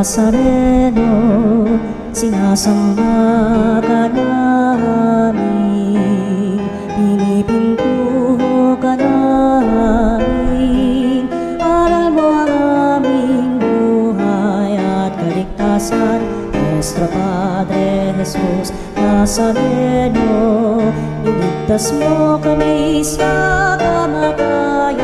Nazareno, sinasamba ka namin, pinipintuho ka namin. Aral mo ang aming buhay at kaligtasan, Nuestro Padre Jesus Nazareno. Iligtas mo kami sa kamatayan,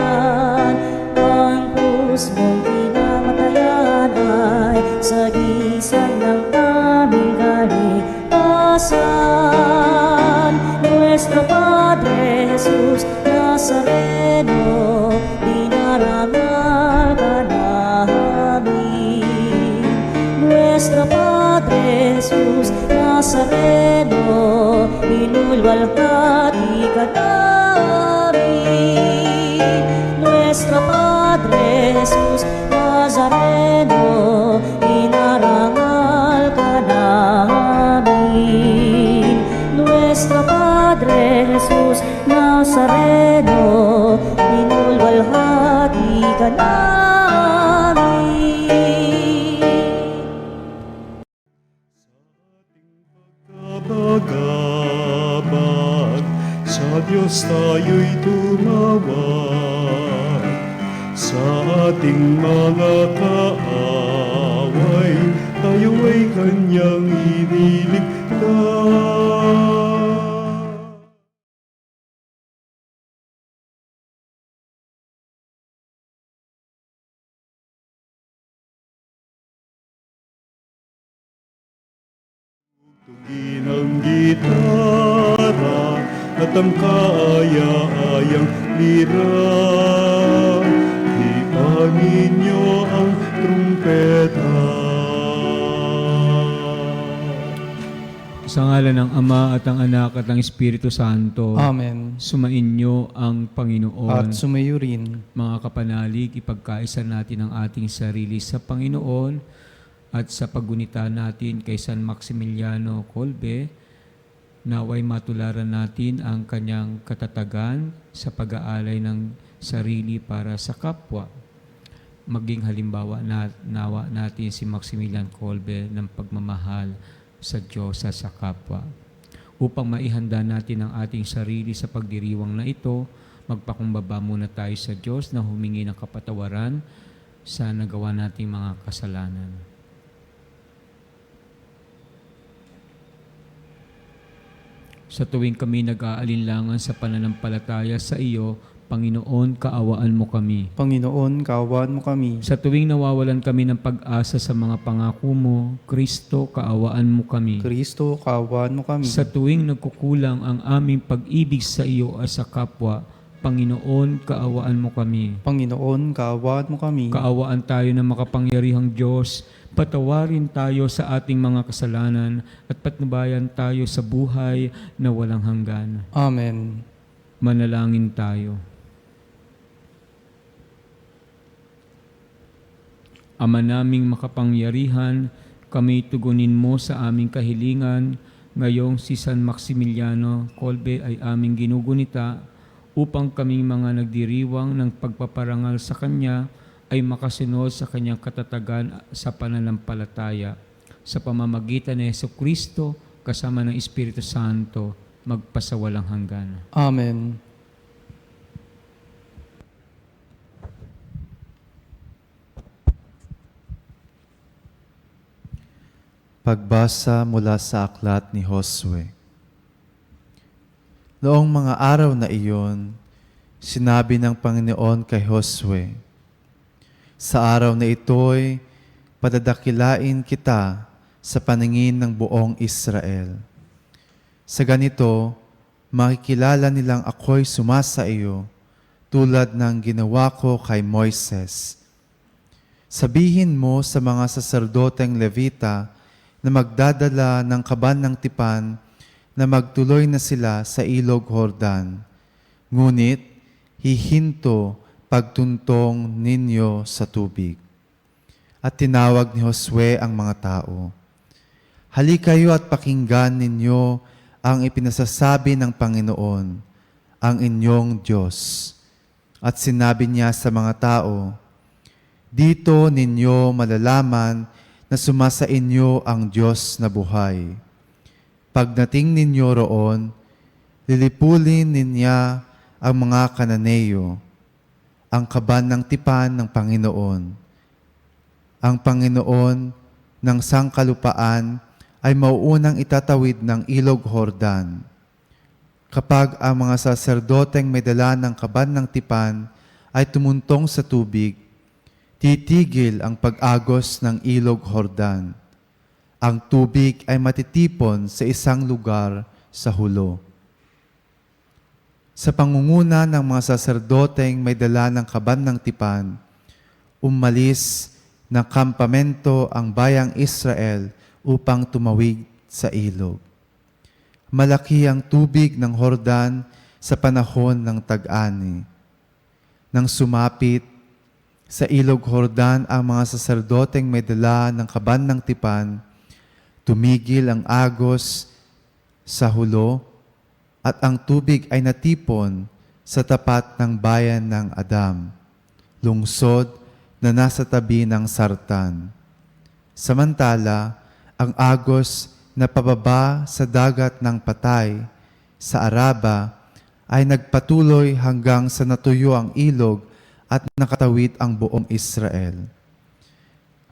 ang krus mong pinamatayan ay sagisag ng aming kaligtasan. Nuestro Padre Jesus Nazareno, dinarangal ka namin. Nuestro Padre Jesus Nazareno, inulwalhati ka namin. Nuestro Padre Jesus Nazareno, inarangal ka namin. Nuestro Padre Jesus Nazareno, inulwalhati ka namin. Pagabag, sa Diyos tayo'y tumawag. Sa ating mga kaaway, tayo ay Kanyang iniligtas. Tugin ang gitara at ang kaaya-ayang lira. Hipan ninyo ang trumpeta. Sa ngalan ng Ama at ang Anak at ang Espiritu Santo. Amen. Sumainyo ang Panginoon. At sumayo rin. Mga kapanalig, ipagkaisa natin ang ating sarili sa Panginoon at sa paggunita natin kay San Maximiliano Kolbe. Naway matularan natin ang kanyang katatagan sa pag-aalay ng sarili para sa kapwa. Maging halimbawa nawa natin si Maximilian Kolbe ng pagmamahal sa Diyos at sa kapwa. Upang maihanda natin ang ating sarili sa pagdiriwang na ito, magpakumbaba muna tayo sa Diyos na humingi ng kapatawaran sa nagawa nating mga kasalanan. Sa tuwing kami nag-aalinlangan sa pananampalataya sa iyo, Panginoon, kaawaan mo kami. Panginoon, kaawaan mo kami. Sa tuwing nawawalan kami ng pag-asa sa mga pangako mo, Kristo, kaawaan mo kami. Kristo, kaawaan mo kami. Sa tuwing nagkukulang ang aming pag-ibig sa iyo at sa kapwa, Panginoon, kaawaan mo kami. Panginoon, kaawaan mo kami. Kaawaan tayo ng makapangyarihang Diyos, patawarin tayo sa ating mga kasalanan at patnubayan tayo sa buhay na walang hanggan. Amen. Manalangin tayo. Ama naming makapangyarihan, kami tugunin mo sa aming kahilingan. Ngayong si San Maximiliano Kolbe ay aming ginugunita upang kaming mga nagdiriwang ng pagpaparangal sa Kanya ay makasunod sa Kanyang katatagan sa pananampalataya. Sa pamamagitan ni Jesucristo, kasama ng Espiritu Santo, magpasawalang hanggan. Amen. Pagbasa mula sa aklat ni Josue. Noong mga araw na iyon, sinabi ng Panginoon kay Josue, sa araw na ito'y padadakilain kita sa paningin ng buong Israel. Sa ganito, makikilala nilang ako'y sumasa iyo tulad ng ginawa ko kay Moises. Sabihin mo sa mga saserdoteng Levita na magdadala ng kaban ng tipan na magtuloy na sila sa ilog Jordan. Ngunit, hihinto pagtuntong ninyo sa tubig. At tinawag ni Josue ang mga tao. Halikayo at pakinggan ninyo ang ipinasasabi ng Panginoon, ang inyong Diyos. At sinabi niya sa mga tao, dito ninyo malalaman na sumasa inyo ang Diyos na buhay. Pagdating ninyo roon, lilipulin niya ang mga Kananeo, ang kaban ng tipan ng Panginoon. Ang Panginoon ng sangkalupaan ay mauunang itatawid ng ilog Jordan. Kapag ang mga saserdoteng may dala ng kaban ng tipan ay tumuntong sa tubig, titigil ang pag-agos ng ilog Jordan. Ang tubig ay matitipon sa isang lugar sa hulo. Sa pangunguna ng mga saserdoteng may dala ng kaban ng tipan, umalis ng kampamento ang bayang Israel upang tumawid sa ilog. Malaki ang tubig ng Jordan sa panahon ng tag-ani. Nang sumapit sa ilog Jordan ang mga saserdoteng may dala ng kaban ng tipan, tumigil ang agos sa hulo at ang tubig ay natipon sa tapat ng bayan ng Adam, lungsod na nasa tabi ng Sartan. Samantala, ang agos na pababa sa dagat ng Patay sa Araba ay nagpatuloy hanggang sa natuyo ang ilog at nakatawid ang buong Israel.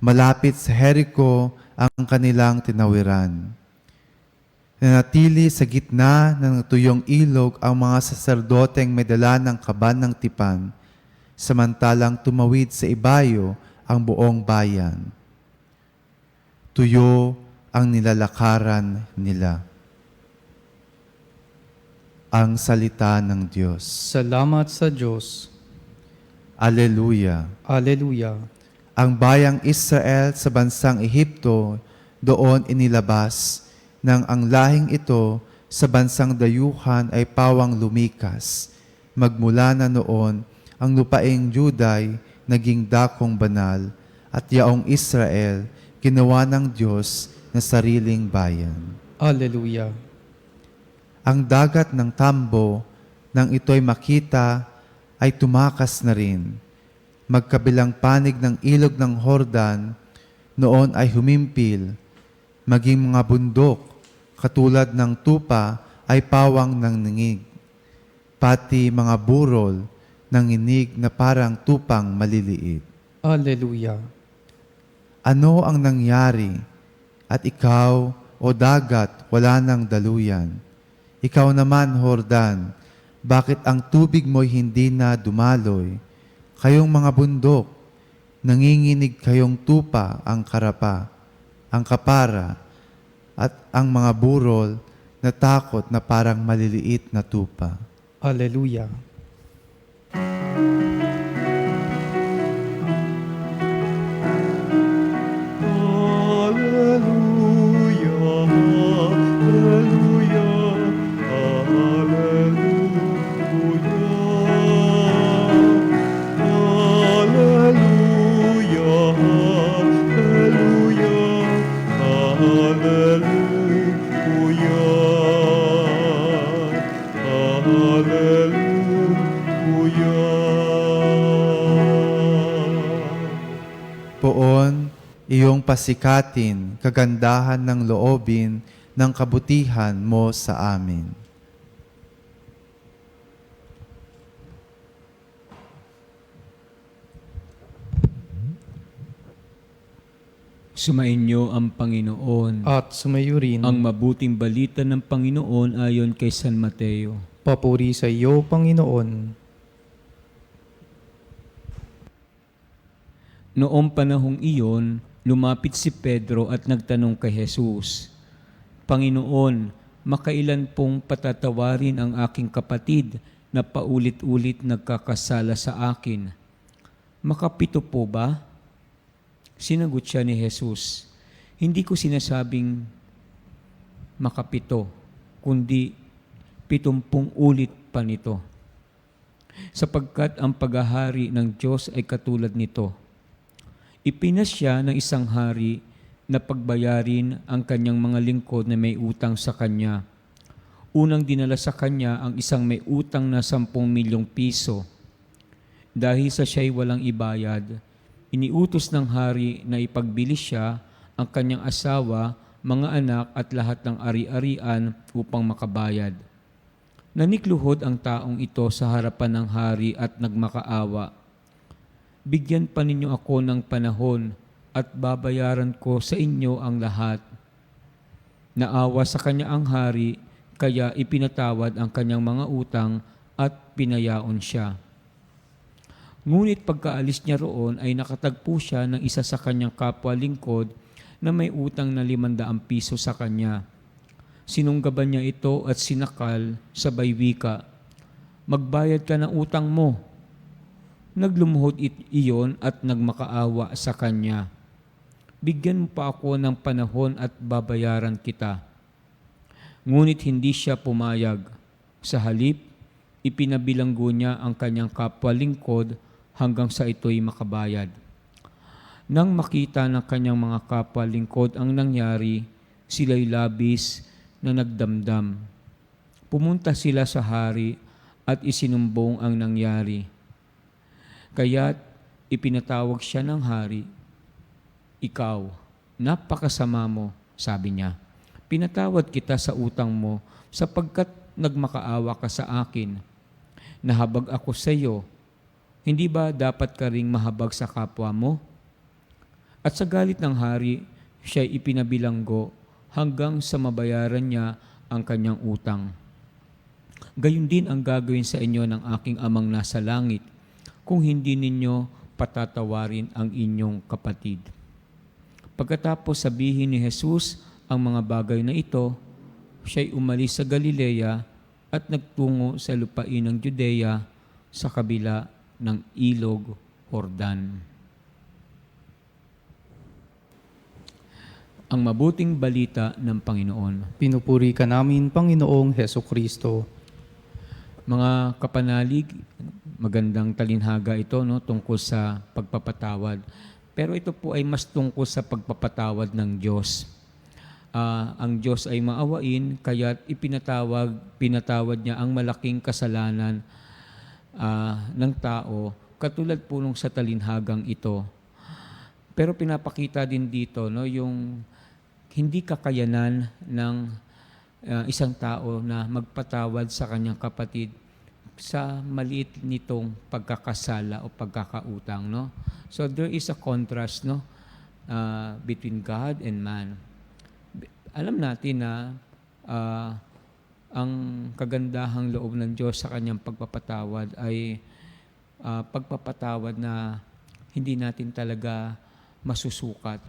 Malapit sa Jericho ang kanilang tinawiran. Nanatili sa gitna ng natuyong ilog ang mga saserdoteng may dala ng kaban ng tipan, samantalang tumawid sa ibayo ang buong bayan. Tuyo ang nilalakaran nila. Ang salita ng Diyos. Salamat sa Diyos. Alleluia. Alleluia. Ang bayang Israel sa bansang Ehipto, doon inilabas, nang ang lahing ito sa bansang dayuhan ay pawang lumikas. Magmula na noon, ang lupaing Juday naging dakong banal, at yaong Israel ginawa ng Diyos na sariling bayan. Alleluia. Ang dagat ng tambo, nang ito'y makita, ay tumakas na rin. Magkabilang panig ng ilog ng Jordan, noon ay humimpil, maging mga bundok, katulad ng tupa ay pawang ng ningig, pati mga burol ng inig na parang tupang maliliit. Alleluia. Ano ang nangyari? At ikaw, o dagat, wala nang daluyan. Ikaw naman, Jordan, bakit ang tubig mo'y hindi na dumaloy? Kayong mga bundok, nanginginig kayong tupa ang karapa, ang kapara, at ang mga burol na takot na parang maliliit na tupa. Alleluia. Poon, iyong pasikatin, kagandahan ng loobin ng kabutihan mo sa amin. Sumainyo ang Panginoon. At sumayo rin. Ang mabuting balita ng Panginoon ayon kay San Mateo. Papuri sa iyo, Panginoon. Noong panahong iyon, lumapit si Pedro at nagtanong kay Jesus, Panginoon, makailan pong patatawarin ang aking kapatid na paulit-ulit nagkakasala sa akin? Makapito po ba? Sinagot siya ni Jesus, hindi ko sinasabing makapito, kundi 70 ulit pa nito. Sapagkat ang paghahari ng Diyos ay katulad nito. Ipinasya ng isang hari na pagbayarin ang kanyang mga lingkod na may utang sa kanya. Unang dinala sa kanya ang isang may utang na 10 milyong piso. Dahil sa siya'y walang ibayad, iniutos ng hari na ipagbili siya ang kanyang asawa, mga anak at lahat ng ari-arian upang makabayad. Nanikluhod ang taong ito sa harapan ng hari at nagmakaawa. Bigyan pa ninyo ako ng panahon at babayaran ko sa inyo ang lahat. Naawa sa kanya ang hari, kaya ipinatawad ang kanyang mga utang at pinayaon siya. Ngunit pagkaalis niya roon ay nakatagpo siya ng isa sa kanyang kapwa lingkod na may utang na 500 piso sa kanya. Sinunggaban niya ito at sinakal, sabay wika, "Magbayad ka ng utang mo." Naglumuhod iyon at nagmakaawa sa kanya. "Bigyan mo pa ako ng panahon at babayaran kita." Ngunit hindi siya pumayag. Sa halip, ipinabilanggo niya ang kanyang kapwa lingkod hanggang sa ito'y makabayad. Nang makita ng kanyang mga kapwa lingkod ang nangyari, sila'y labis na nagdamdam. Pumunta sila sa hari at isinumbong ang nangyari. Kaya't ipinatawag siya ng hari. "Ikaw, napakasama mo," sabi niya. "Pinatawad kita sa utang mo sapagkat nagmakaawa ka sa akin. Nahabag ako sa iyo. Hindi ba dapat ka ring mahabag sa kapwa mo?" At sa galit ng hari, siya'y ipinabilanggo hanggang sa mabayaran niya ang kanyang utang. Gayon din ang gagawin sa inyo ng aking amang nasa langit kung hindi ninyo patatawarin ang inyong kapatid. Pagkatapos sabihin ni Jesus ang mga bagay na ito, siya'y umalis sa Galilea at nagtungo sa lupain ng Judea sa kabila ng ilog Jordan. Ang mabuting balita ng Panginoon. Pinupuri ka namin, Panginoong Heso Kristo. Mga kapanalig, magandang talinhaga ito tungkol sa pagpapatawad. Pero ito po ay mas tungkol sa pagpapatawad ng Diyos. Ang Diyos ay maawain, kaya pinatawad niya ang malaking kasalanan ng tao, katulad po nung sa talinhagang ito. Pero pinapakita din dito yung hindi kakayanan ng isang tao na magpatawad sa kanyang kapatid sa maliit nitong pagkakasala o pagkakautang. So there is a contrast between God and man. Alam natin na ang kagandahang loob ng Diyos sa kanyang pagpapatawad ay pagpapatawad na hindi natin talaga masusukat.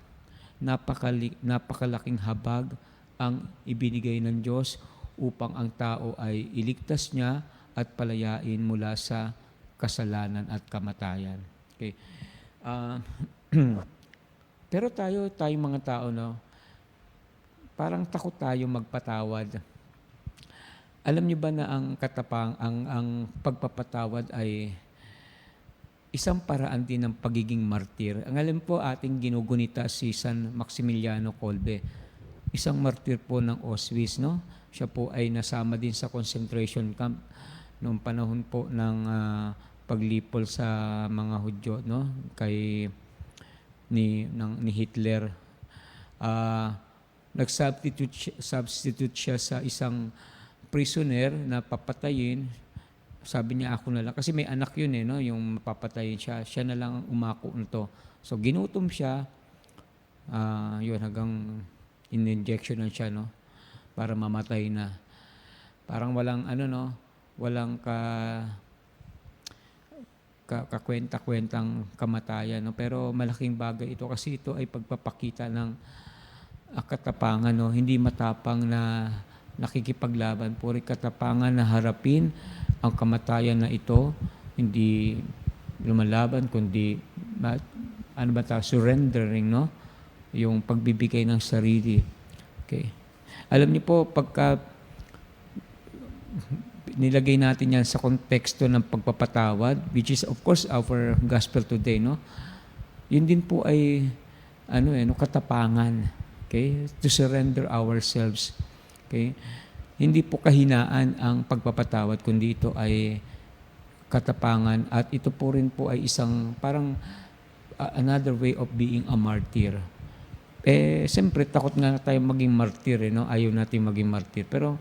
Napakalaking habag ang ibinigay ng Diyos upang ang tao ay iligtas niya at palayain mula sa kasalanan at kamatayan. Okay. Pero tayong mga tao, parang takot tayo magpatawad. Alam niyo ba na ang pagpapatawad ay isang paraan din ng pagiging martir? Ang alam po ating ginugunita si San Maximiliano Kolbe, isang martir po ng Auschwitz. Siya po ay nasama din sa concentration camp noong panahon po ng paglipol sa mga Hudyo, ni Hitler. Nag-substitute siya sa isang prisoner na papatayin. Sabi niya, "Ako na lang." Kasi may anak yun yung mapapatayin siya. Siya na lang ang umako nito. So ginutom siya. Hanggang in-injectionan siya para mamatay na. Parang walang walang kakwenta-kwentang kamatayan. Pero malaking bagay ito kasi ito ay pagpapakita ng katapangan. Hindi matapang na nakikipaglaban. Puri katapangan na harapin ang kamatayan na ito. Hindi lumalaban, kundi surrendering, yung pagbibigay ng sarili. Okay. Alam niyo po, pagka nilagay natin yan sa konteksto ng pagpapatawad, which is of course our gospel today, yun din po ay katapangan. Okay? To surrender ourselves. Okay? Hindi po kahinaan ang pagpapatawad, kundi ito ay katapangan, at ito po rin po ay isang parang another way of being a martyr. siyempre, takot nga tayo maging martir, no? Ayaw natin maging martir. Pero,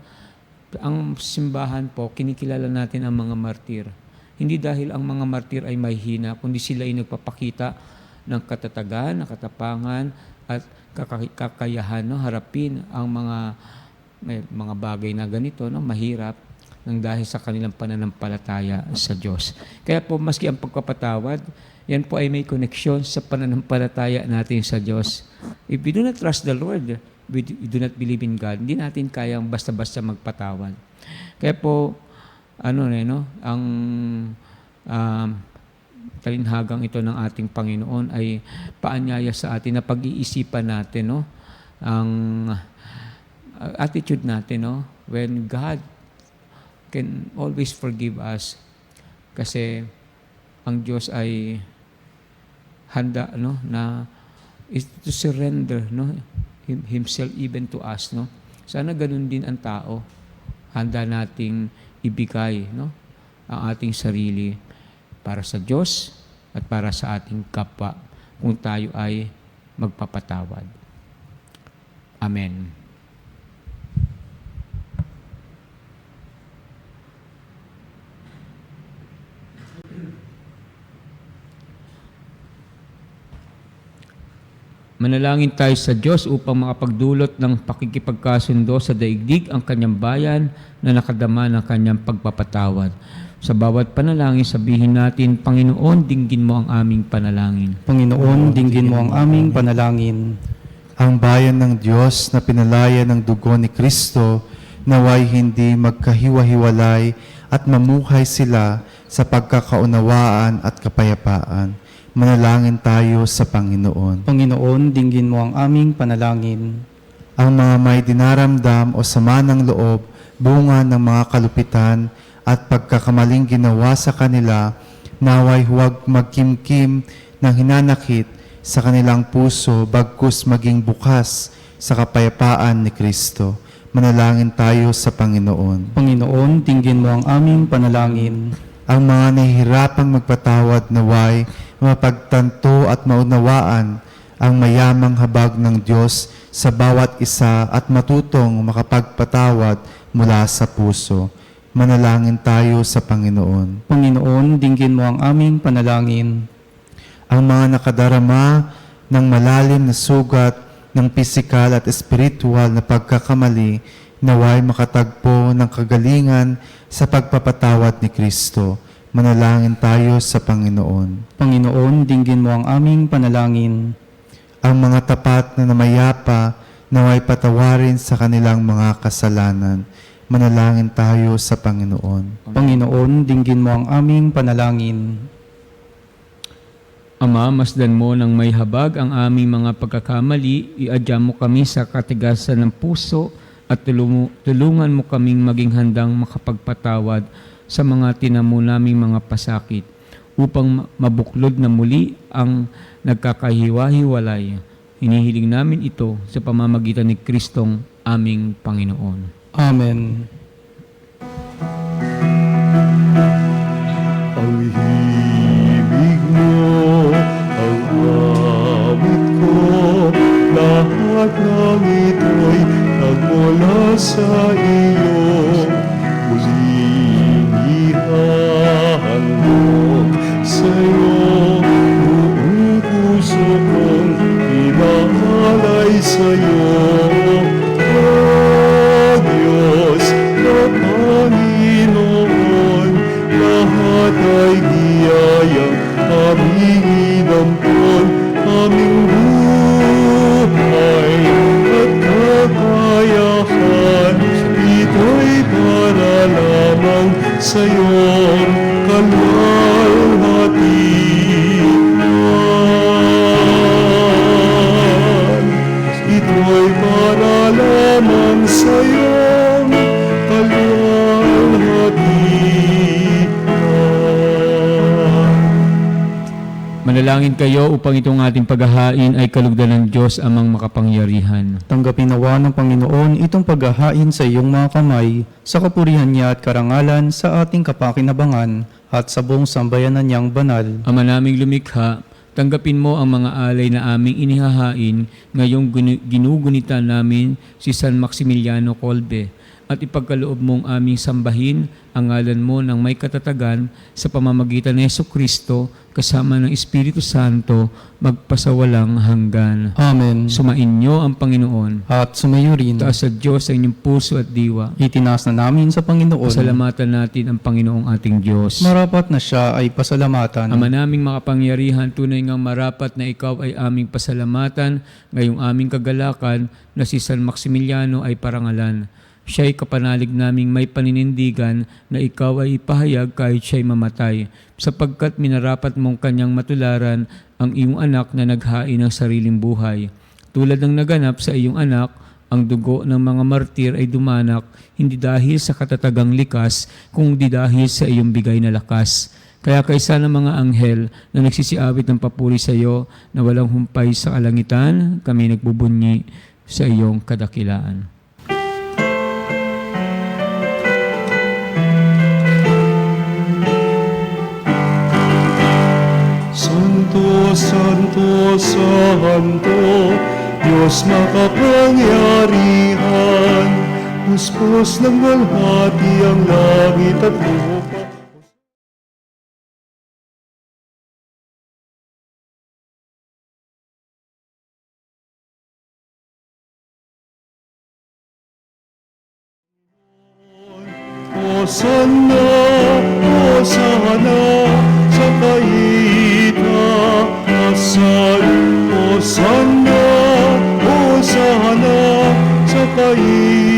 ang simbahan po, kinikilala natin ang mga martir. Hindi dahil ang mga martir ay mahihina, kundi sila ay nagpapakita ng katatagan, ng katapangan, at kakayahan, no? Harapin ang mga bagay na ganito, no? Mahirap, nang dahil sa kanilang pananampalataya sa Diyos. Kaya po, maski ang pagpapatawad, yan po ay may koneksyon sa pananampalataya natin sa Diyos. If we do not trust the Lord, we do not believe in God, hindi natin kayang basta-basta magpatawad. Kaya po, ang talinhagang ito ng ating Panginoon ay paanyaya sa atin na pag-iisipan natin, no? Ang attitude natin, no? When God can always forgive us, kasi ang Diyos ay handa, no, na is to surrender, no, himself even to us, no. Sana ganun din ang tao, handa nating ibigay, no, ang ating sarili para sa Diyos at para sa ating kapwa kung tayo ay magpapatawad. Amen. Manalangin tayo sa Diyos upang makapagdulot ng pakikipagkasundo sa daigdig ang kanyang bayan na nakadama ng kanyang pagpapatawad. Sa bawat panalangin, sabihin natin, Panginoon, dinggin mo ang aming panalangin. Panginoon, dinggin mo ang aming panalangin. Ang bayan ng Diyos na pinalaya ng dugo ni Kristo, naway hindi magkahiwa-hiwalay at mamuhay sila sa pagkakaunawaan at kapayapaan. Manalangin tayo sa Panginoon. Panginoon, dinggin mo ang aming panalangin. Ang mga may dinaramdam o sama ng loob, bunga ng mga kalupitan at pagkakamaling ginawa sa kanila, naway huwag magkimkim ng hinanakit sa kanilang puso, bagkus maging bukas sa kapayapaan ni Kristo. Manalangin tayo sa Panginoon. Panginoon, dinggin mo ang aming panalangin. Ang mga nahihirapang magpatawad naway mapagtanto at maunawaan ang mayamang habag ng Diyos sa bawat isa at matutong makapagpatawad mula sa puso. Manalangin tayo sa Panginoon. Panginoon, dinggin mo ang aming panalangin. Ang mga nakadarama ng malalim na sugat ng pisikal at espiritual na pagkakamali naway makatagpo ng kagalingan sa pagpapatawad ni Kristo. Manalangin tayo sa Panginoon. Panginoon, dinggin mo ang aming panalangin. Ang mga tapat na namayapa naway patawarin sa kanilang mga kasalanan. Manalangin tayo sa Panginoon. Panginoon, dinggin mo ang aming panalangin. Ama, masdan mo ng may habag ang aming mga pagkakamali, iadya mo kami sa katigasan ng puso at tulungan mo kaming maging handang makapagpatawad sa mga tinamo naming mga pasakit upang mabuklod na muli ang nagkakahiwa-hiwalay. Hinihiling namin ito sa pamamagitan ni Kristong aming Panginoon. Amen. Ang himig mo, ang awit ko, lahat ng ito'y nagmula sa iyo. Muling ihahandog sa'yo, buong puso kong inaalay sa'yo. O Diyos na Panginoon, lahat ay biyayang aming inampon, aming buhay at kakayahan. Ito'y para lamang sa iyong kalwalhatian. Ito'y para lamang sa iyong kalwalhatian. Manalangin kayo upang itong ating paghahain ay kalugdan ng Diyos amang makapangyarihan. Tanggapin nawa ng Panginoon itong paghahain sa iyong mga kamay, sa kapurihan niya at karangalan sa ating kapakinabangan at sa buong sambayanan niyang banal. Ama naming lumikha, Tanggapin mo ang mga alay na aming inihahain ngayong ginugunita namin si San Maximiliano Kolbe at ipagkaloob mong aming sambahin ang ngalan mo ng may katatagan sa pamamagitan ng Jesucristo kasama ng Espiritu Santo magpasawalang hanggan. Amen. Sumainyo ang Panginoon. At sumayo rin. Taas sa Diyos ang inyong puso at diwa. Itinaas na namin sa Panginoon. Pasalamatan natin ang Panginoong ating Diyos. Marapat na siya ay pasalamatan. Ama naming makapangyarihan, tunay ngang marapat na ikaw ay aming pasalamatan, ngayong aming kagalakan na si San Maximiliano ay parangalan. Siya'y kapanalig naming may paninindigan na ikaw ay ipahayag kahit siya'y mamatay, sapagkat minarapat mong kanyang matularan ang iyong anak na naghain ng sariling buhay. Tulad ng naganap sa iyong anak, ang dugo ng mga martir ay dumanak, hindi dahil sa katatagang likas, kundi dahil sa iyong bigay na lakas. Kaya kaysa ng mga anghel na nagsisiawit ng papuri sa iyo na walang humpay sa kalangitan, kami nagbubunyi sa iyong kadakilaan. Santo, Santo, Santo, Diyos makapangyarihan, puspos ng walhati ang langit at lupa. Hosanna, Hosanna, sa kaitaasan. Hosanna, Hosanna, sa kaitaasan.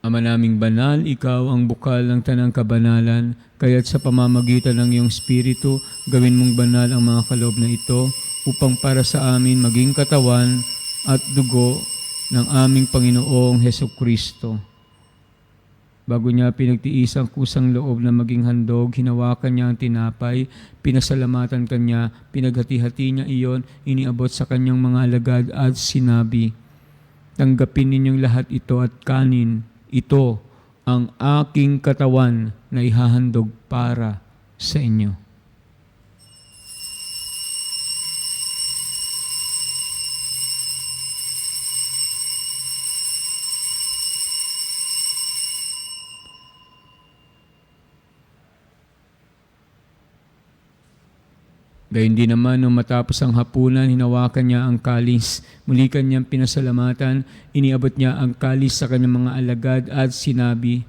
Ama naming banal, ikaw ang bukal ng tanang kabanalan, kaya't sa pamamagitan ng iyong Espiritu, gawin mong banal ang mga kaloob na ito, upang para sa amin maging katawan at dugo ng aming Panginoong Hesukristo. Bago niya pinagtiis ang kusang loob na maging handog, hinawakan niya ang tinapay, pinasalamatan kanya, pinaghati-hati niya iyon, iniabot sa kanyang mga alagad at sinabi, "Tanggapin ninyong lahat ito at kanin. Ito ang aking katawan na ihahandog para sa inyo." Gayun din naman, nung matapos ang hapunan, hinawakan niya ang kalis. Muli kanyang pinasalamatan, iniabot niya ang kalis sa kanyang mga alagad at sinabi,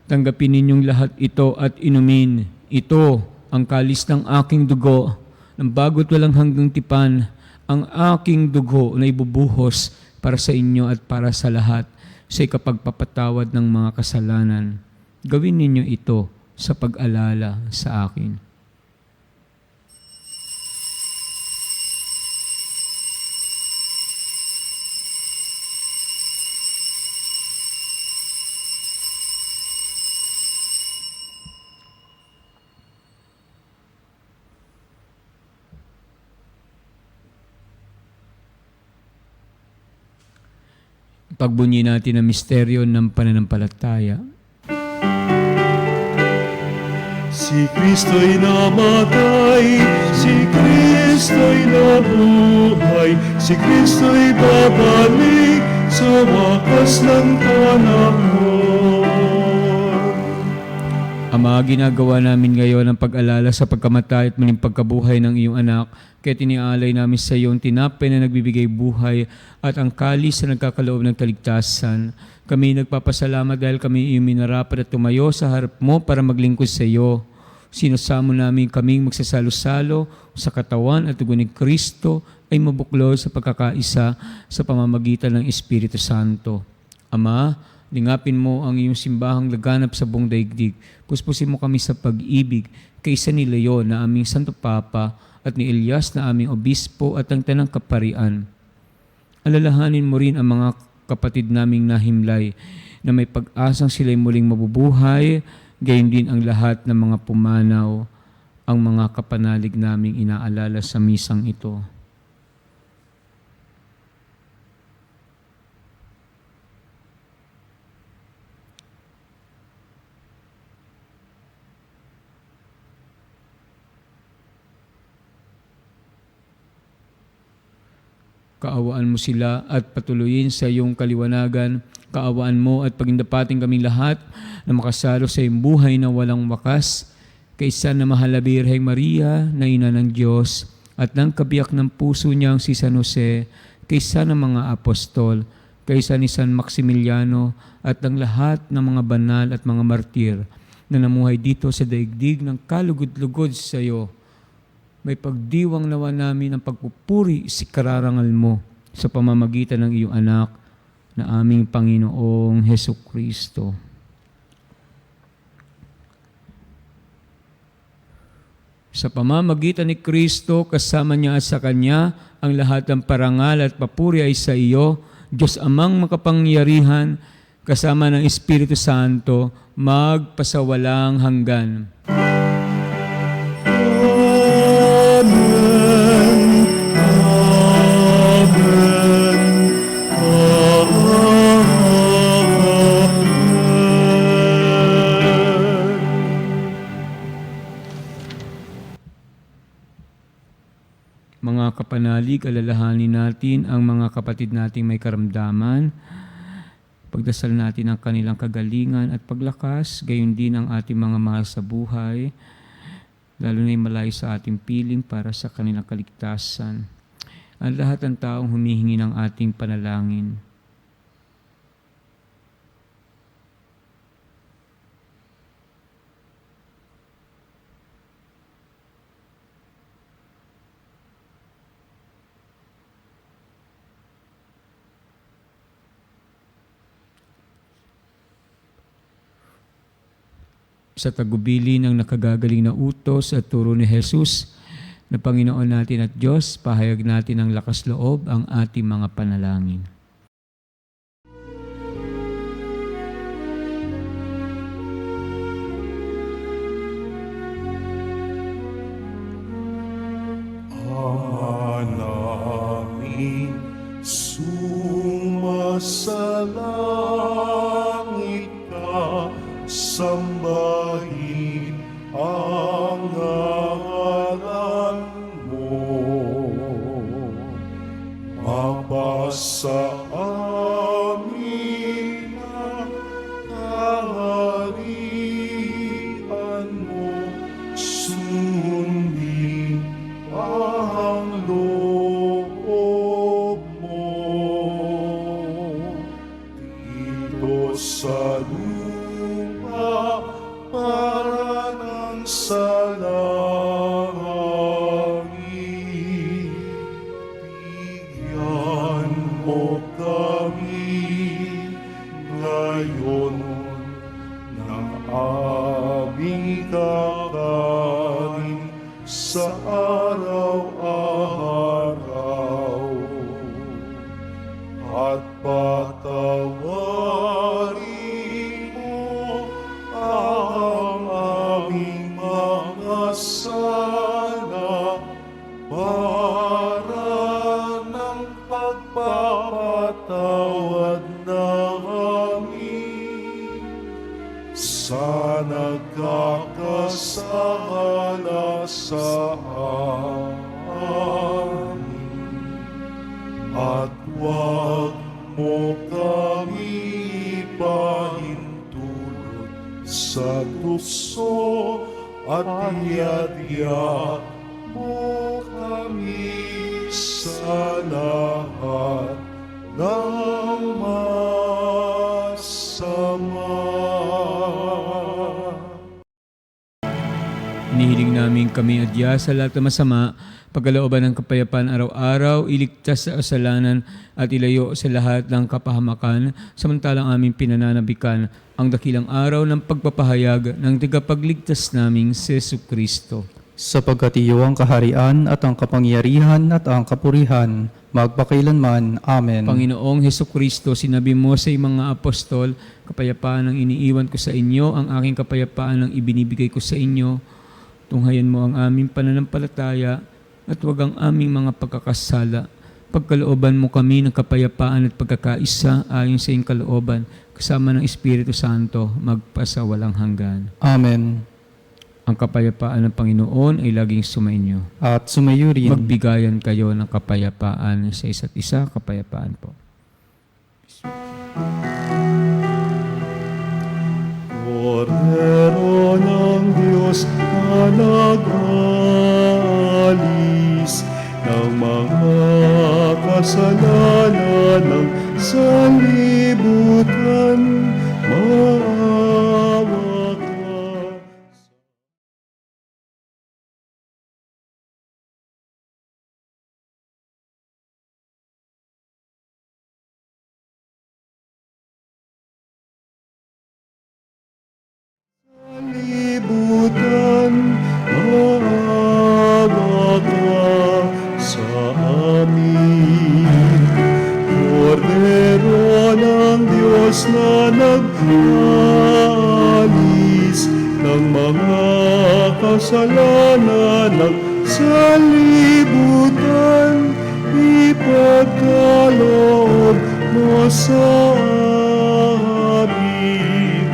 "Tanggapin ninyong lahat ito at inumin. Ito ang kalis ng aking dugo, ng bago't walang hanggang tipan, ang aking dugo na ibubuhos para sa inyo at para sa lahat, sa ikapagpapatawad ng mga kasalanan. Gawin ninyo ito sa pag-alala sa akin." Pagbunyi natin ang misteryo ng pananampalataya. Si Kristo'y namatay, si Kristo'y nabuhay, si Kristo'y babalik sa wakas ng panahon. Ama, ginagawa namin ngayon ang pag-alala sa pagkamatay at muling pagkabuhay ng iyong anak, kaya tinialay namin sa iyo ang tinapay na nagbibigay buhay at ang kalis na nagkakaloob ng kaligtasan. Kami nagpapasalamat dahil kami iyong minarapat at tumayo sa harap mo para maglingkod sa iyo. Sinasamo namin kaming magsasalo-salo sa katawan at dugo ni Kristo ay mabuklod sa pagkakaisa sa pamamagitan ng Espiritu Santo. Ama, lingapin mo ang iyong simbahang laganap sa buong daigdig. Puspusin mo kami sa pag-ibig kaysa ni Leon na aming Santo Papa at ni Elias na aming Obispo at ang Tanang Kaparian. Alalahanin mo rin ang mga kapatid naming nahimlay na may pag-asang sila'y muling mabubuhay, gayon din ang lahat ng mga pumanaw, ang mga kapanalig naming inaalala sa misang ito. Kaawaan mo sila at patuloyin sa iyong kaliwanagan. Kaawaan mo at pagindapating kaming lahat na makasalo sa iyong buhay na walang wakas. Kaysa na mahal na Birheng Maria, na ina ng Diyos, at ng kabiyak ng puso niyang si San Jose, kaysa ng mga apostol, kaysa ni San Maximiliano, at ng lahat ng mga banal at mga martir na namuhay dito sa daigdig ng kalugod-lugod sa iyo. May pagdiwang nawa namin ang pagpupuri si kararangal mo sa pamamagitan ng iyong anak na aming Panginoong Hesukristo. Sa pamamagitan ni Kristo, kasama niya at sa Kanya, ang lahat ng parangal at papuri ay sa iyo, Diyos Amang makapangyarihan, kasama ng Espiritu Santo, magpasawalang hanggan. Mga kapanalig, alalahanin natin ang mga kapatid nating may karamdaman. Pagdasal natin ang kanilang kagalingan at paglakas, gayon din ang ating mga mahal sa buhay, lalo na yung malayo sa ating piling para sa kanilang kaligtasan. Ang lahat ng taong humihingi ng ating panalangin. Sa tagubili ng nakagagaling na utos at turo ni Jesus na Panginoon natin at Diyos, pahayag natin ng lakas loob ang ating mga panalangin. Namin sumasalangit ka, sambahin ang ngalan mo. Mapasa amin ang kaharian mo, sundin ang loob mo. Dito sa lupa para ng sa langit, bigyan mo kami ngayon ng aming kakanin sa araw-araw, at patawarin mo ang aming mga sala para ng pagpapatawad namin sa nagkakasala sa amin. At huwag mo kami ipahintulot sa tukso, at iadya mo kami sa lahat ng masama. Inihiling namin kami adya sa lahat ng masama, pagkalooban ng kapayapaan araw-araw, iligtas sa kasalanan at ilayo sa lahat ng kapahamakan, samantalang aming pinananabikan ang dakilang araw ng pagpapahayag ng tagapagligtas naming si Jesucristo. Sapagkat iyo ang kaharian at ang kapangyarihan at ang kapurihan, magpakailanman. Amen. Panginoong Jesucristo, sinabi mo sa iyong mga apostol, kapayapaan ang iniiwan ko sa inyo, ang aking kapayapaan ang ibinibigay ko sa inyo. Tunghayan mo ang aming pananampalataya at huwag ang aming mga pagkakasala. Pagkalooban mo kami ng kapayapaan at pagkakaisa ayon sa iyong kalooban, kasama ng Espiritu Santo, magpasawalang hanggan. Amen. Ang kapayapaan ng Panginoon ay laging sumainyo. At sumayo rin. Magbigayan kayo ng kapayapaan sa isa't isa. Kapayapaan po. Kordero ng Diyos na nag-alis ng mga kasalanan ng sanlibutan, maawa ka. Sanlibutan, maawa ka sa amin. Kordero ng Diyos na nag-alis ng mga kasalanan ng sanlibutan, ipagkaloob mo sa amin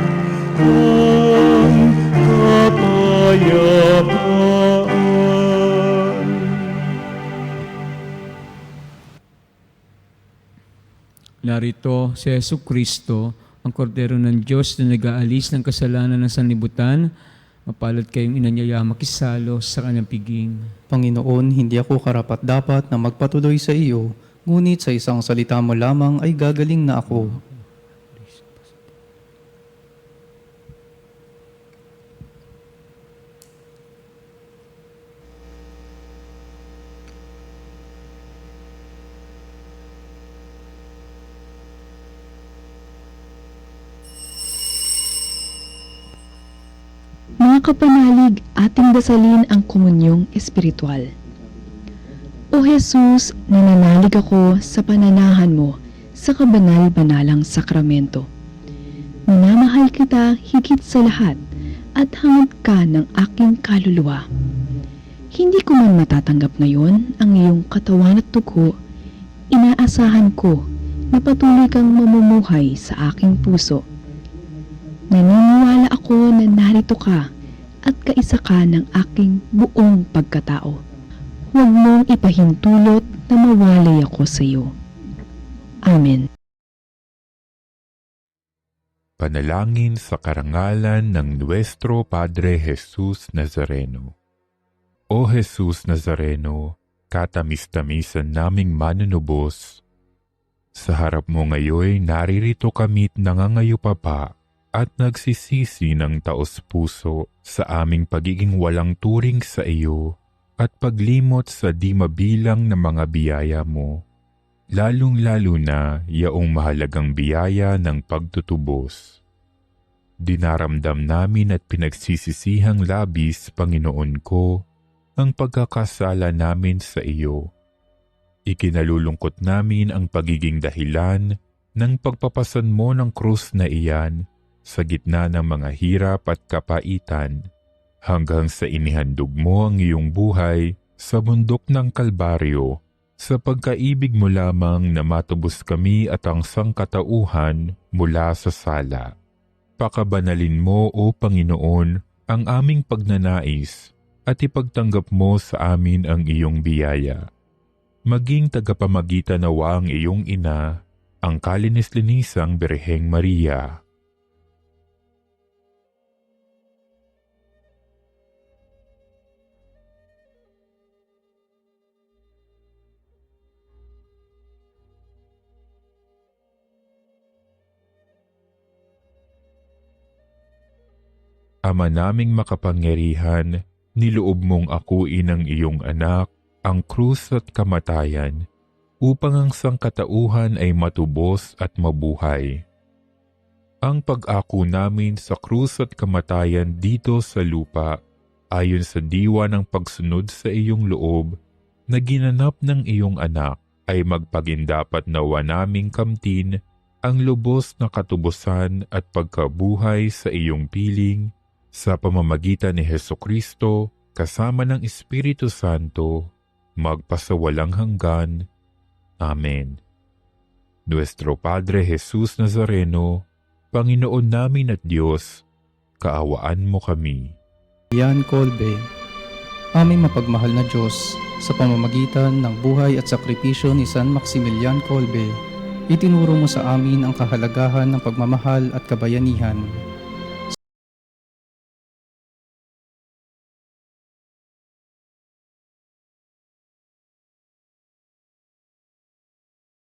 ang kapayapaan. Narito si Jesucristo, ang kordero ng Diyos na nag-aalis ng kasalanan ng sanlibutan. Mapalad kayong inanyaya makisalo sa kanyang piging. Panginoon, hindi ako karapat-dapat na magpatuloy sa iyo, ngunit sa isang salita mo lamang ay gagaling na ako. Mga kapanalig, ating dasalin ang komunyong espiritual. O Jesus, nananalig ako sa pananahan mo sa kabanal-banalang sakramento. Minamahal kita higit sa lahat at hangad ka ng aking kaluluwa. Hindi ko man matatanggap ngayon ang iyong katawan at dugo, inaasahan ko na patuloy kang mamumuhay sa aking puso. Naniniwala ako na narito ka at kaisa ka ng aking buong pagkatao. Huwag mong ipahintulot na mawalay ako sa iyo. Amen. Panalangin sa karangalan ng Nuestro Padre Jesus Nazareno. O Jesus Nazareno, katamis-tamisan naming manunubos, sa harap mo ngayon naririto kami't nangangayupapa at nagsisisi ng taos-puso sa aming pagiging walang turing sa iyo at paglimot sa di mabilang na mga biyaya mo, lalong-lalo na yaong mahalagang biyaya ng pagtutubos. Dinaramdam namin at pinagsisisihang labis, Panginoon ko, ang pagkakasala namin sa iyo. Ikinalulungkot namin ang pagiging dahilan ng pagpapasan mo ng krus na iyan sa gitna ng mga hirap at kapaitan, hanggang sa inihandog mo ang iyong buhay sa bundok ng Kalbaryo, sa pagkaibig mo lamang na matubos kami at ang sangkatauhan mula sa sala. Pakabanalin mo, O Panginoon, ang aming pagnanais at ipagtanggap mo sa amin ang iyong biyaya. Maging tagapamagitan nawa ang iyong ina, ang kalinis-linisang Birheng Maria. Ama naming makapangyarihan, niloob mong akuin ang iyong anak, ang krus at kamatayan, upang ang sangkatauhan ay matubos at mabuhay. Ang pag-ako namin sa krus at kamatayan dito sa lupa, ayon sa diwa ng pagsunod sa iyong loob, na ginanap ng iyong anak, ay magpagindapat nawa naming kamtin ang lubos na katubusan at pagkabuhay sa iyong piling, sa pamamagitan ni Hesukristo, kasama ng Espiritu Santo, magpasawalang hanggan. Amen. Nuestro Padre Jesus Nazareno, Panginoon namin at Diyos, kaawaan mo kami. Yan Colbe, aming mapagmahal na Diyos, sa pamamagitan ng buhay at sakripisyo ni San Maximilian Colbe, itinuro mo sa amin ang kahalagahan ng pagmamahal at kabayanihan.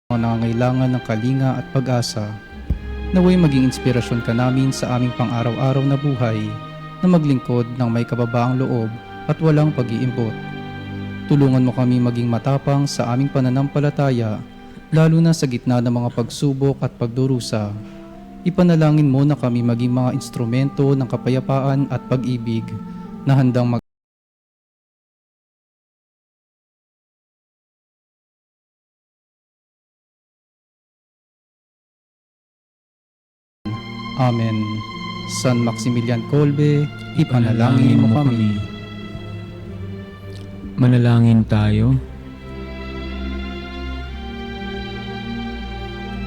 Mga nangangailangan ng kalinga at pag-asa, naway maging inspirasyon ka namin sa aming pang-araw-araw na buhay na maglingkod ng may kababaang loob at walang pag-iimbot. Tulungan mo kami maging matapang sa aming pananampalataya, lalo na sa gitna ng mga pagsubok at pagdurusa. Ipanalangin mo na kami maging mga instrumento ng kapayapaan at pag-ibig na handang Amen. San Maximilian Colbe, ipanalangin mo kami. Manalangin tayo.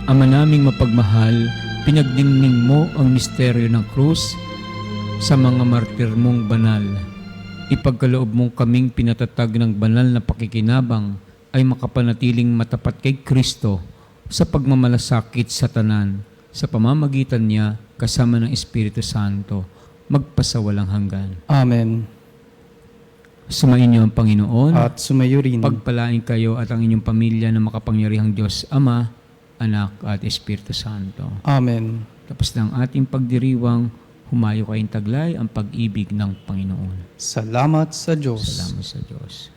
Ama naming mapagmahal, pinagdingning mo ang misteryo ng krus sa mga martir mong banal. Ipagkaloob mong kaming pinatatag ng banal na pakikinabang ay makapanatiling matapat kay Kristo sa pagmamalasakit sa tanan, sa pamamagitan niya kasama ng Espiritu Santo, magpasawalang hanggan. Amen. Sumainyo ang Panginoon. At sumayo rin. Pagpalain kayo at ang inyong pamilya ng makapangyarihang Diyos, Ama, Anak at Espiritu Santo. Amen. Tapos ng ating pagdiriwang, humayo kayong taglay ang pag-ibig ng Panginoon. Salamat sa Diyos. Salamat sa Diyos.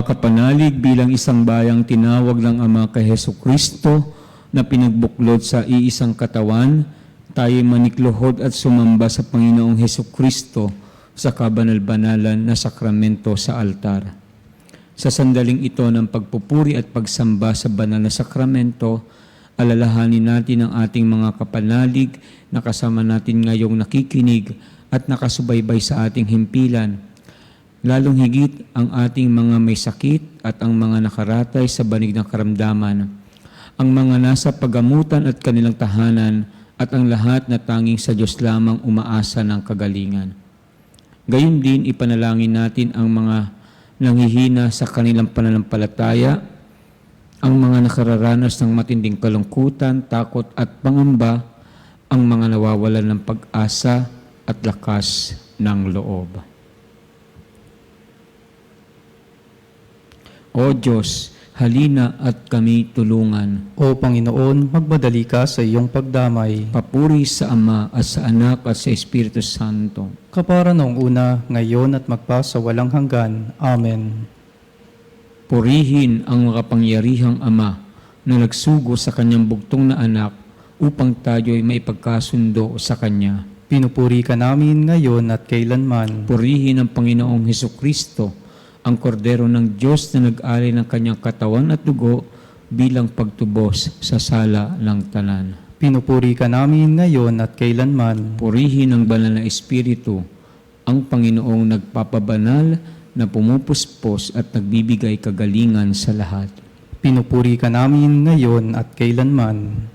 Kapanalig bilang isang bayang tinawag ng Ama kay Hesukristo na pinagbuklod sa iisang katawan, tayo manikluhod at sumamba sa Panginoong Hesukristo sa kabanal-banalan na sakramento sa altar. Sa sandaling ito ng pagpupuri at pagsamba sa banal na sakramento, alalahanin natin ang ating mga kapanalig na kasama natin ngayong nakikinig at nakasubaybay sa ating himpilan. Lalong higit ang ating mga may sakit at ang mga nakaratay sa banig ng karamdaman, ang mga nasa pagamutan at kanilang tahanan, at ang lahat na tanging sa Diyos lamang umaasa ng kagalingan. Gayon din ipanalangin natin ang mga nanghihina sa kanilang pananampalataya, ang mga nakararanas ng matinding kalungkutan, takot at pangamba, ang mga nawawalan ng pag-asa at lakas ng loob. O Diyos, halina at kami tulungan. O Panginoon, magmadali ka sa iyong pagdamay. Papuri sa Ama at sa Anak at sa Espiritu Santo. Kapara noong una, ngayon at magpa sa walang hanggan. Amen. Purihin ang makapangyarihang Ama na nagsugo sa kanyang bugtong na anak upang tayo'y maipagkasundo sa Kanya. Pinupuri ka namin ngayon at kailanman. Purihin ang Panginoong Hesukristo, ang kordero ng Diyos na nag-alay ng kanyang katawan at dugo bilang pagtubos sa sala ng tanan. Pinupuri ka namin ngayon at kailanman. Purihin ang banal na Espiritu, ang Panginoong nagpapabanal na pumupuspos at nagbibigay kagalingan sa lahat. Pinupuri ka namin ngayon at kailanman.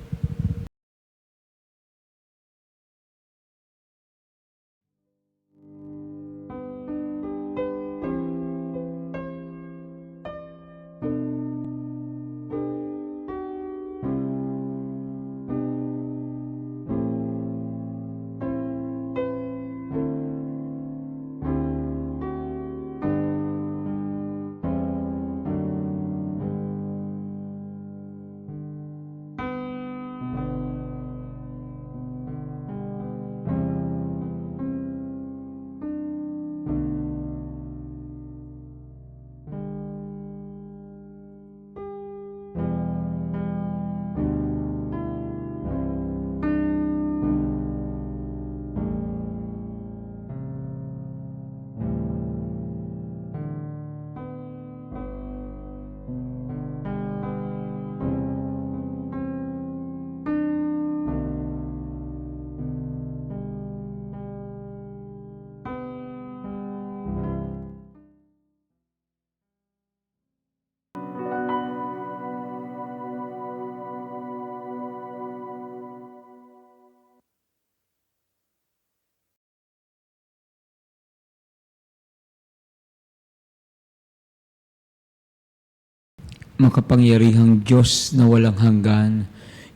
Makapangyarihang Diyos na walang hanggan,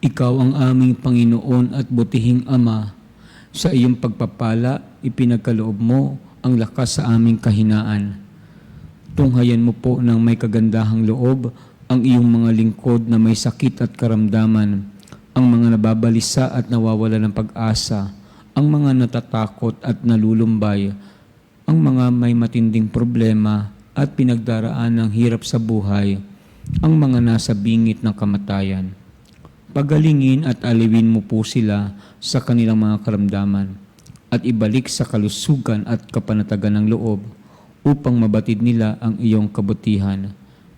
Ikaw ang aming Panginoon at butihing Ama. Sa iyong pagpapala, ipinagkaloob mo ang lakas sa aming kahinaan. Tunghayan mo po ng may kagandahang loob ang iyong mga lingkod na may sakit at karamdaman, ang mga nababalisa at nawawala ng pag-asa, ang mga natatakot at nalulumbay, ang mga may matinding problema at pinagdaraan ng hirap sa buhay, ang mga nasa bingit ng kamatayan. Pagalingin at aliwin mo po sila sa kanilang mga karamdaman at ibalik sa kalusugan at kapanatagan ng loob upang mabatid nila ang iyong kabutihan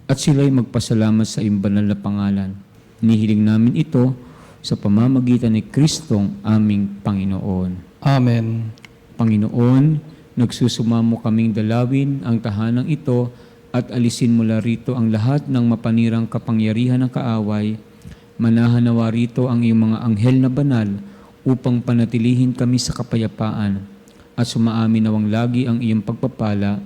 at sila'y magpasalamat sa iyong banal na pangalan. Inihiling namin ito sa pamamagitan ni Kristong aming Panginoon. Amen. Panginoon, nagsusumamo kaming dalawin ang tahanang ito at alisin mula rito ang lahat ng mapanirang kapangyarihan ng kaaway. Manahan nawa rito ang iyong mga anghel na banal upang panatilihin kami sa kapayapaan at sumaamin nawang lagi ang iyong pagpapala.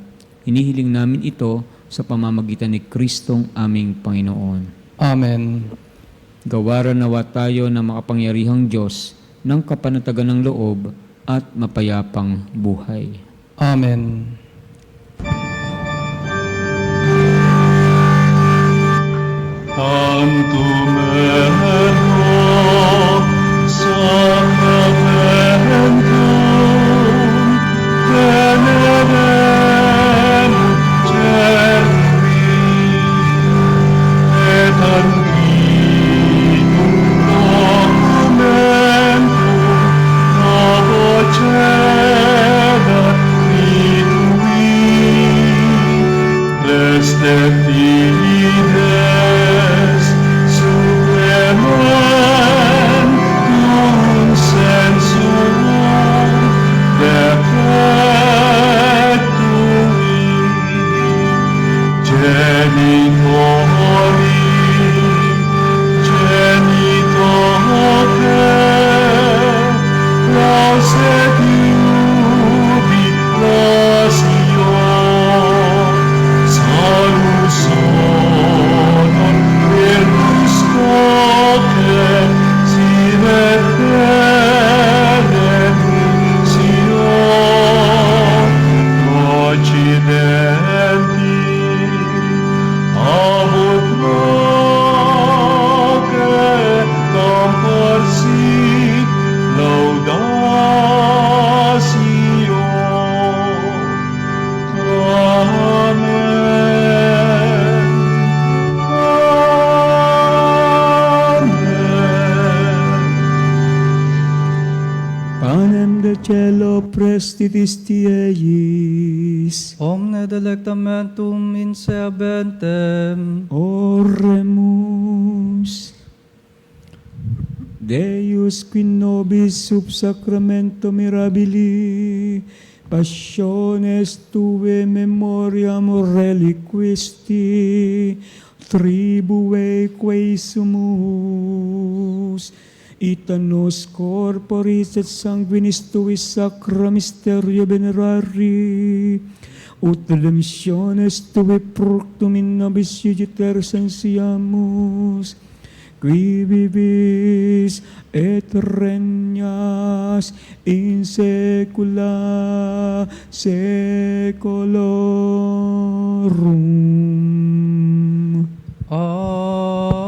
Hinihiling namin ito sa pamamagitan ni Kristong aming Panginoon. Amen. Gawaran nawa tayo ng makapangyarihang Diyos ng kapanatagan ng loob at mapayapang buhay. Amen. Antumerum sacramentum venerem cervi et antiquum documentum novo cedat de fides supremen cum sensum defectum genitori genitoque lauset jubilatio salus honor virtus coque sine benedictio occidenti abut noque comporsit laudatio. Amen. Amen. Panem de cielo prestitis tieis, Omne delectamentum inseabentem, oremus. Deus qui nobis sub sacramento mirabili passiones tuae memoriam reliquisti tribue quae sumus ita nos corporis et sanguinis tuis sacra mysterio venerari ut redemptiones tuae fructum in nobis iudicer sensiamus qui vivis et regnas in saecula saeculorum. Amen.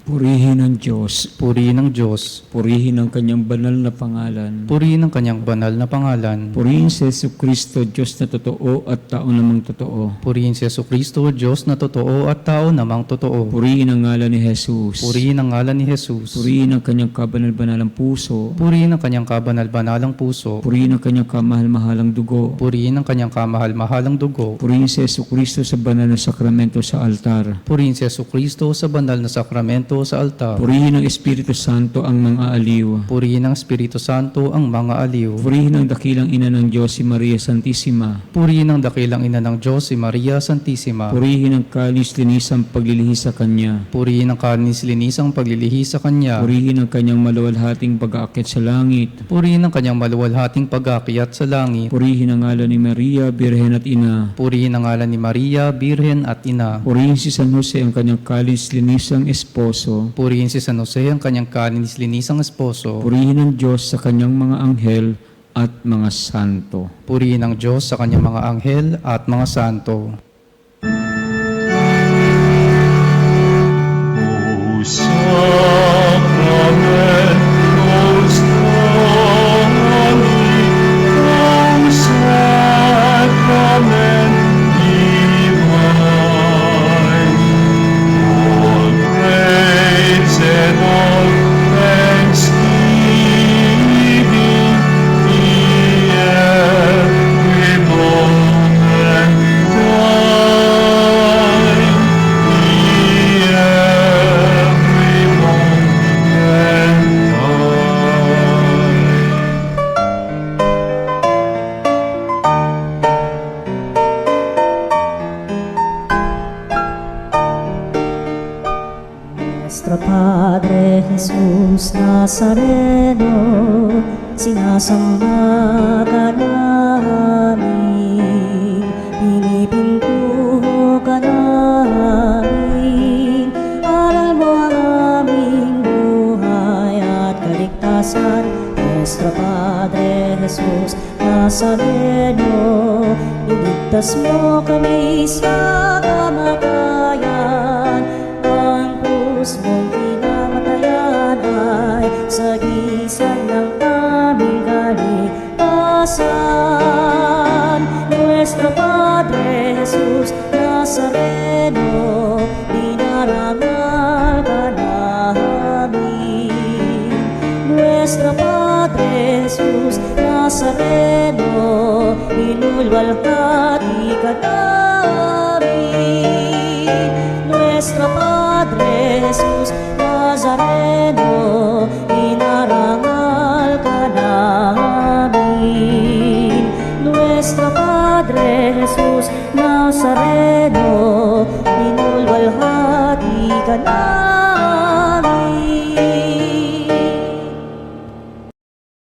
Purihin ang Diyos, Purihin ng Diyos, purihin ang kanyang banal na pangalan. purihin ang kanyang banal na pangalan. Purihin si Jesucristo, Diyos na totoo at tao namang totoo. Purihin si Jesucristo, Diyos na totoo at tao namang totoo. Purihin ang ngalan ni Jesus. Purihin ang ngalan ni Jesus. Purihin ang kanyang kabanal-banalang puso. Purihin ang kanyang kabanal-banalang puso. Purihin ang kanyang kamahal-mahalang dugo. Purihin ang kanyang kamahal-mahalang dugo. Purihin si Jesucristo sa banal na sakramento sa altar. Purihin si Jesucristo sa banal na sakramento dito sa altar. Purihin ng Espiritu Santo ang mga aliw. Purihin ng Espiritu Santo ang mga aliw. Purihin ng dakilang ina ng Diyos si Maria Santissima. Purihin ng dakilang ina ng Diyos si Maria Santissima. Purihin ng kalis-linisang paglilihi sa Kanya. Purihin ng kanis-linisang paglilihi sa Kanya. Purihin ang Kanyang maluwalhating pag-aakyat sa langit. Purihin ng Kanyang maluwalhating pag-aakyat sa langit. Purihin ang ngalan ni Maria, Birhen at Ina. Purihin ang ngalan ni Maria, Birhen at Ina. Purihin si San Jose ang Kanyang kalis-linisang esposo. Purihin si San Jose ang Kanyang kanis-linisang esposo. Purihin ang Diyos sa Kanyang mga anghel at mga santo. Purihin ang Diyos sa Kanyang mga anghel at mga santo. O Sacramentos Domini, O Sacrament divine, all praise and all thanksgiving be every moment thine, be every moment thine. Nuestro Padre Jesus Nazareno, sinasamba ka namin, pinipintuho ka namin, aral mo ang aming buhay at kaligtasan. Nuestro Padre Jesus Nazareno, iligtas mo kami sa kamatayan, ang krus mong pinamatayan ay sagisag ng aming kaligtasan. Nuestro Padre Jesus Nazareno, dinarangal ka namin. Nuestro Padre Jesus Nazareno, inulwalhati ka namin. Nuestro Padre Jesus Nazareno, inarangal ka namin. Nuestro Padre Jesus Nazareno, inulwalhati ka namin.